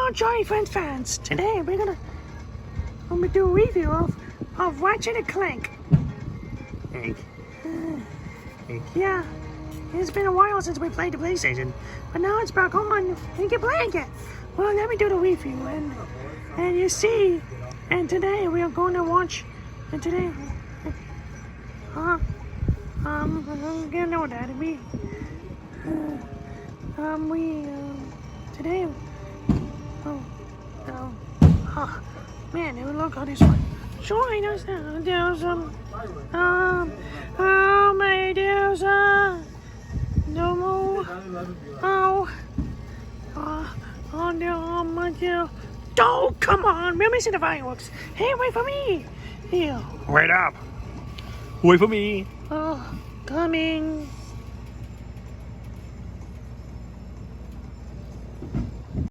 Hello, Johnny Friends fans. Today we're gonna do a review of Ratchet and Clank. Yeah, it's been a while since we played the PlayStation, but now it's back on and you can play again. Well, let me do the review and you see. And today we are going to watch. And today, you know that today. Oh, man, it would look how this one. Sure, there's no more. Oh, come on, we're missing the fireworks. Hey, wait for me. Here. Wait up. Wait for me. Oh, coming.